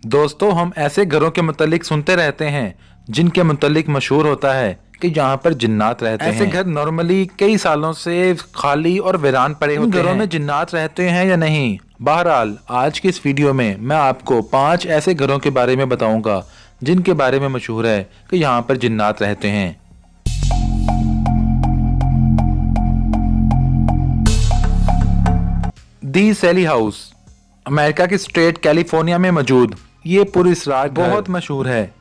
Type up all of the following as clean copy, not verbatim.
दोस्तों, हम ऐसे घरों के मुतालिक सुनते रहते हैं जिनके मुतालिक मशहूर होता है कि यहाँ पर जिन्नात रहते हैं। ऐसे घर नॉर्मली कई सालों से खाली और वीरान पड़े होते हैं। घरों में जिन्नात रहते हैं या नहीं? बहरहाल, आज की इस वीडियो में मैं आपको 5 ऐसे घरों के बारे में बताऊंगा जिनके बारे में मशहूर है कि यहाँ पर जिन्नात रहते हैं। दी सैली हाउस अमेरिका के स्टेट कैलिफोर्निया में मौजूद ये पुरअसरार बहुत मशहूर है।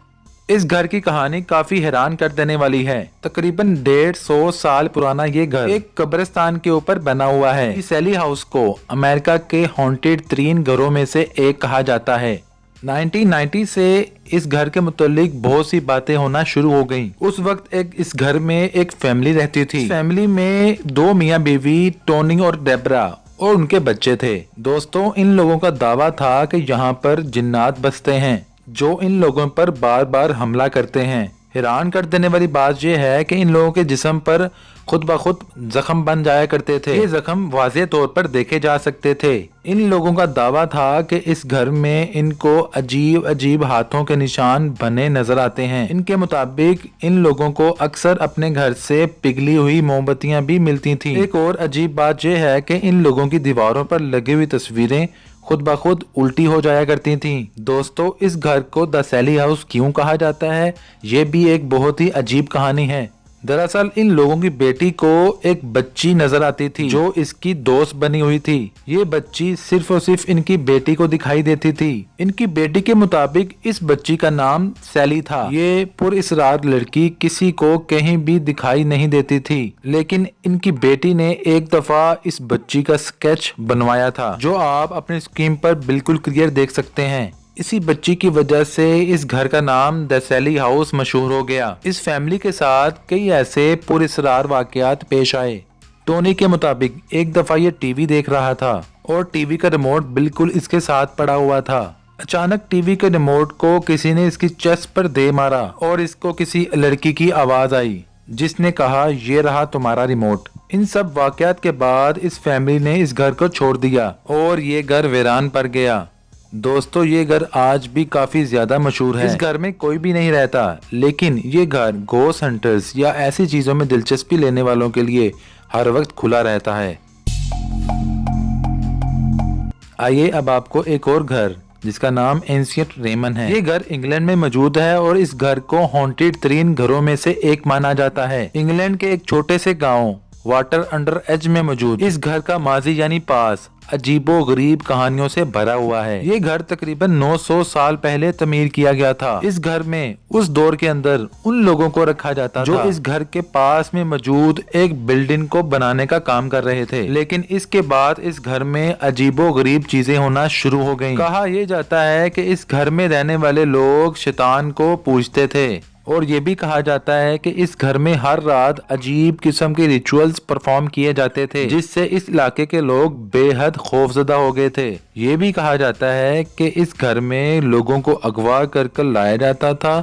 इस घर की कहानी काफी हैरान कर देने वाली है। तकरीबन 150 साल पुराना ये घर एक कब्रिस्तान के ऊपर बना हुआ है। इस सैली हाउस को अमेरिका के हॉन्टेड 3 घरों में से एक कहा जाता है। 1990 से इस घर के मुतालिक बहुत सी बातें होना शुरू हो गईं। उस वक्त इस घर में एक फैमिली रहती थी। फैमिली में 2 मियाँ बीवी टोनी और डेबरा और उनके बच्चे थे। दोस्तों, इन लोगों का दावा था कि यहाँ पर जिन्नात बसते हैं जो इन लोगों पर बार बार हमला करते हैं। हैरान कर देने वाली बात यह है कि इन लोगों के जिस्म पर खुद ब खुद जख्म बन जाया करते थे। ये जख्म वाज़ेह तौर पर देखे जा सकते थे। इन लोगों का दावा था कि इस घर में इनको अजीब अजीब हाथों के निशान बने नजर आते हैं। इनके मुताबिक इन लोगों को अक्सर अपने घर से पिघली हुई मोमबत्तियां भी मिलती थीं। एक और अजीब बात यह है कि इन लोगों की दीवारों पर लगी हुई तस्वीरें खुद ब खुद उल्टी हो जाया करती थीं। दोस्तों, इस घर को द सैली हाउस क्यों कहा जाता है, ये भी एक बहुत ही अजीब कहानी है। दरअसल इन लोगों की बेटी को एक बच्ची नजर आती थी जो इसकी दोस्त बनी हुई थी। ये बच्ची सिर्फ और सिर्फ इनकी बेटी को दिखाई देती थी। इनकी बेटी के मुताबिक इस बच्ची का नाम सैली था। ये पुरअसरार लड़की किसी को कहीं भी दिखाई नहीं देती थी, लेकिन इनकी बेटी ने एक दफा इस बच्ची का स्केच बनवाया था जो आप अपने स्क्रीन पर बिल्कुल क्लियर देख सकते हैं। इसी बच्ची की वजह से इस घर का नाम द सैली हाउस मशहूर हो गया। इस फैमिली के साथ कई ऐसे पुरअसरार वाकयात पेश आए। टोनी के मुताबिक एक दफा ये टीवी देख रहा था और टीवी का रिमोट बिल्कुल इसके साथ पड़ा हुआ था। अचानक टीवी के रिमोट को किसी ने इसकी चेस्ट पर दे मारा और इसको किसी लड़की की आवाज आई जिसने कहा, ये रहा तुम्हारा रिमोट। इन सब वाकयात के बाद इस फैमिली ने इस घर को छोड़ दिया और ये घर वीरान पड़ गया। दोस्तों, ये घर आज भी काफी ज्यादा मशहूर है। इस घर में कोई भी नहीं रहता, लेकिन ये घर घोस्ट हंटर्स या ऐसी चीजों में दिलचस्पी लेने वालों के लिए हर वक्त खुला रहता है। आइए अब आपको एक और घर जिसका नाम एंशिएंट रेमन है। ये घर इंग्लैंड में मौजूद है और इस घर को हॉन्टेड 3 घरों में से एक माना जाता है। इंग्लैंड के एक छोटे से गाँव वाटर अंडर एज में मौजूद इस घर का माजी यानी पास अजीबो गरीब कहानियों से भरा हुआ है। ये घर तकरीबन 900 साल पहले तमीर किया गया था। इस घर में उस दौर के अंदर उन लोगों को रखा जाता था जो इस घर के पास में मौजूद एक बिल्डिंग को बनाने का काम कर रहे थे, लेकिन इसके बाद इस घर में अजीबो गरीब चीजें होना शुरू हो गयी। कहा यह जाता है कि इस घर में रहने वाले लोग शैतान को पूजते थे और ये भी कहा जाता है कि इस घर में हर रात अजीब किस्म के रिचुअल्स परफॉर्म किए जाते थे जिससे इस इलाके के लोग बेहद खौफजदा हो गए थे। ये भी कहा जाता है कि इस घर में लोगों को अगवा कर लाया जाता था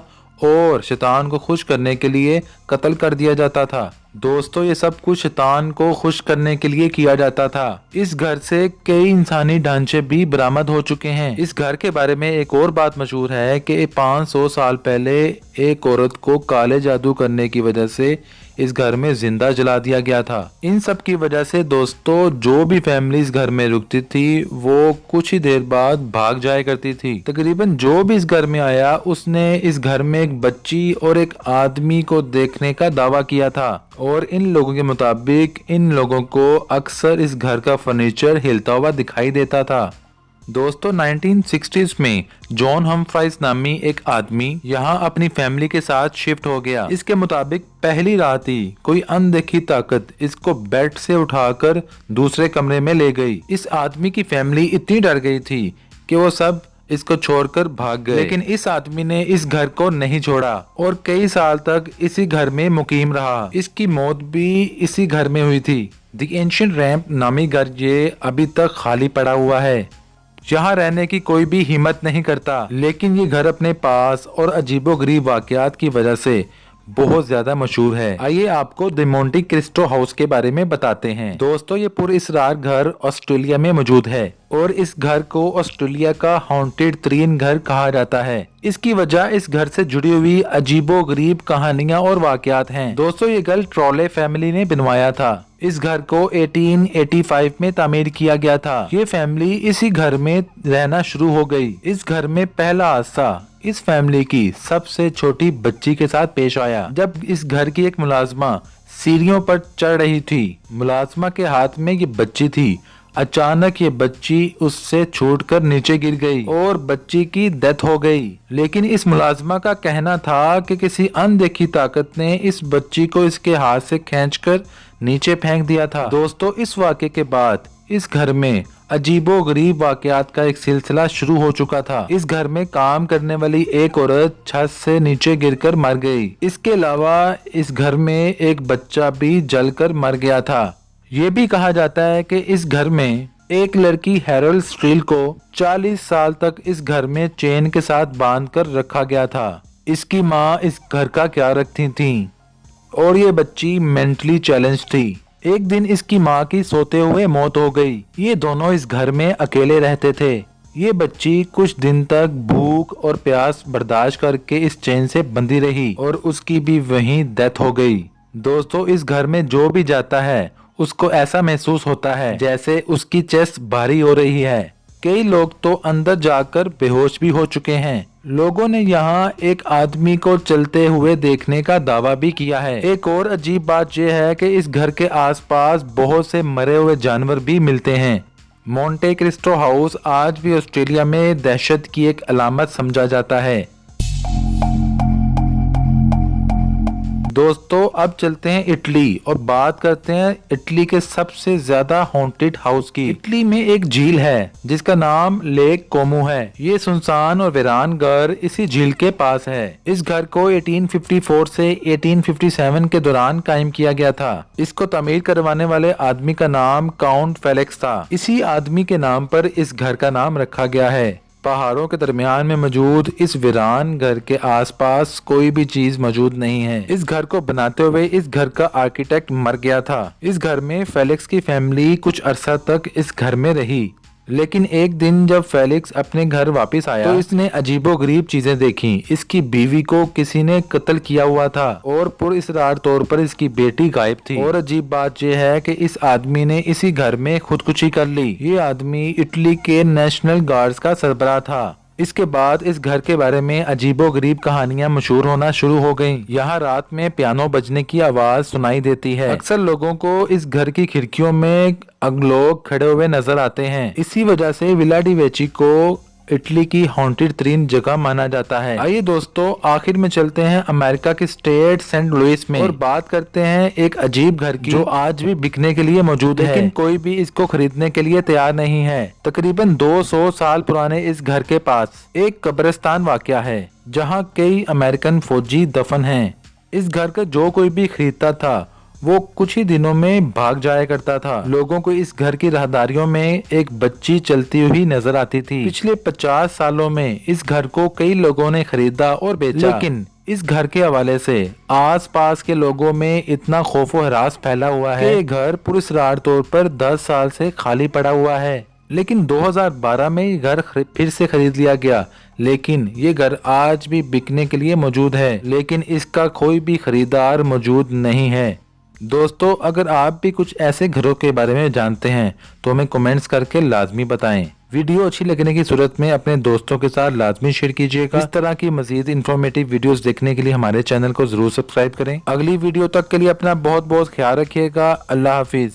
और शैतान को खुश करने के लिए कत्ल कर दिया जाता था। दोस्तों, ये सब कुछ शैतान को खुश करने के लिए किया जाता था। इस घर से कई इंसानी ढांचे भी बरामद हो चुके हैं। इस घर के बारे में एक और बात मशहूर है कि 500 साल पहले एक औरत को काले जादू करने की वजह से इस घर में जिंदा जला दिया गया था। इन सब की वजह से दोस्तों, जो भी फैमिली इस घर में रुकती थी वो कुछ ही देर बाद भाग जाया करती थी। तकरीबन जो भी इस घर में आया उसने इस घर में एक बच्ची और एक आदमी को देखने का दावा किया था और इन लोगों के मुताबिक इन लोगों को अक्सर इस घर का फर्नीचर हिलता हुआ दिखाई देता था। दोस्तों, 1960s में जॉन हमफ्राइज नामी एक आदमी यहाँ अपनी फैमिली के साथ शिफ्ट हो गया। इसके मुताबिक पहली रात ही कोई अनदेखी ताकत इसको बेड से उठाकर दूसरे कमरे में ले गई। इस आदमी की फैमिली इतनी डर गई थी कि वो सब इसको छोड़कर भाग गए, लेकिन इस आदमी ने इस घर को नहीं छोड़ा और कई साल तक इसी घर में मुकीम रहा। इसकी मौत भी इसी घर में हुई थी। द एंशिएंट रैम्प नामी घर ये अभी तक खाली पड़ा हुआ है। यहाँ रहने की कोई भी हिम्मत नहीं करता, लेकिन ये घर अपने पास और अजीबोगरीब वाकयात की वजह से बहुत ज्यादा मशहूर है। आइए आपको द मोंटे क्रिस्टो हाउस के बारे में बताते हैं। दोस्तों, ये पुरअसरार घर ऑस्ट्रेलिया में मौजूद है और इस घर को ऑस्ट्रेलिया का हॉन्टेड तरीन घर कहा जाता है। इसकी वजह इस घर से जुड़ी हुई अजीबो गरीब कहानियां और वाकयात हैं। दोस्तों, ये घर ट्रॉले फैमिली ने बनवाया था। इस घर को 1885 में तामीर किया गया था। ये फैमिली इसी घर में रहना शुरू हो गई। इस घर में पहला हादसा इस फैमिली की सबसे छोटी बच्ची के साथ पेश आया। जब इस घर की एक मुलाजमा सीढ़ियों पर चढ़ रही थी, मुलाजमा के हाथ में ये बच्ची थी। अचानक ये बच्ची उससे छूटकर नीचे गिर गई और बच्ची की डेथ हो गई। लेकिन इस मुलाजमा का कहना था कि किसी अनदेखी ताकत ने इस बच्ची को इसके हाथ से खींचकर नीचे फेंक दिया था। दोस्तों, इस वाक़े के बाद इस घर में अजीबो गरीब वाकयात का एक सिलसिला शुरू हो चुका था। इस घर में काम करने वाली एक औरत छत से नीचे गिरकर मर गई। इसके अलावा इस घर में एक बच्चा भी जलकर मर गया था। ये भी कहा जाता है कि इस घर में एक लड़की हैरोल्ड स्टील को 40 साल तक इस घर में चेन के साथ बांध कर रखा गया था। इसकी माँ इस घर का ख्याल रखती थी और ये बच्ची मेंटली चैलेंज थी। एक दिन इसकी माँ की सोते हुए मौत हो गई। ये दोनों इस घर में अकेले रहते थे। ये बच्ची कुछ दिन तक भूख और प्यास बर्दाश्त करके इस चेन से बंधी रही और उसकी भी वहीं डेथ हो गई। दोस्तों, इस घर में जो भी जाता है उसको ऐसा महसूस होता है जैसे उसकी चेस्ट भारी हो रही है। कई लोग तो अंदर जाकर बेहोश भी हो चुके हैं। लोगों ने यहाँ एक आदमी को चलते हुए देखने का दावा भी किया है। एक और अजीब बात यह है कि इस घर के आसपास बहुत से मरे हुए जानवर भी मिलते हैं। मोंटे क्रिस्टो हाउस आज भी ऑस्ट्रेलिया में दहशत की एक अलामत समझा जाता है। दोस्तों, अब चलते हैं इटली और बात करते हैं इटली के सबसे ज्यादा हॉन्टेड हाउस की। इटली में एक झील है जिसका नाम लेक कोमो है। ये सुनसान और वीरान घर इसी झील के पास है। इस घर को 1854 से 1857 के दौरान कायम किया गया था। इसको तामीर करवाने वाले आदमी का नाम काउंट फेलिक्स था। इसी आदमी के नाम पर इस घर का नाम रखा गया है। पहाड़ों के दरमियान में मौजूद इस वीरान घर के आसपास कोई भी चीज मौजूद नहीं है। इस घर को बनाते हुए इस घर का आर्किटेक्ट मर गया था। इस घर में फेलिक्स की फैमिली कुछ अरसा तक इस घर में रही। लेकिन एक दिन जब फेलिक्स अपने घर वापस आया तो इसने अजीबोगरीब चीजें देखी। इसकी बीवी को किसी ने कत्ल किया हुआ था और पुरअसरार तौर पर इसकी बेटी गायब थी। और अजीब बात यह है कि इस आदमी ने इसी घर में खुदकुशी कर ली। ये आदमी इटली के नेशनल गार्ड्स का सरबराह था। इसके बाद इस घर के बारे में अजीबोगरीब कहानियां मशहूर होना शुरू हो गयी। यहाँ रात में पियानो बजने की आवाज सुनाई देती है। अक्सर लोगों को इस घर की खिड़कियों में लोग खड़े हुए नजर आते हैं। इसी वजह से विला डी वेची को इटली की हॉन्टेड तरीन जगह माना जाता है। आइए दोस्तों, आखिर में चलते हैं अमेरिका के स्टेट सेंट लुइस में और बात करते हैं एक अजीब घर की जो आज भी बिकने के लिए मौजूद है, लेकिन कोई भी इसको खरीदने के लिए तैयार नहीं है। तकरीबन 200 साल पुराने इस घर के पास एक कब्रिस्तान वाक़या है जहाँ कई अमेरिकन फौजी दफन हैं। इस घर का जो कोई भी खरीदता था वो कुछ ही दिनों में भाग जाया करता था। लोगों को इस घर की राहदारियों में एक बच्ची चलती हुई नजर आती थी। पिछले 50 सालों में इस घर को कई लोगों ने खरीदा और बेचा, लेकिन इस घर के हवाले से आसपास के लोगों में इतना खौफ व हरास फैला हुआ है कि घर पुरअसरार तौर पर 10 साल से खाली पड़ा हुआ है। लेकिन 2012 में ये घर फिर से खरीद लिया गया, लेकिन ये घर आज भी बिकने के लिए मौजूद है, लेकिन इसका कोई भी खरीदार मौजूद नहीं है। दोस्तों, अगर आप भी कुछ ऐसे घरों के बारे में जानते हैं तो हमें कमेंट्स करके लाजमी बताएं। वीडियो अच्छी लगने की सूरत में अपने दोस्तों के साथ लाजमी शेयर कीजिएगा। इस तरह की मजीद इन्फॉर्मेटिव वीडियोस देखने के लिए हमारे चैनल को जरूर सब्सक्राइब करें। अगली वीडियो तक के लिए अपना बहुत बहुत ख्याल रखिएगा। अल्लाह हाफिज।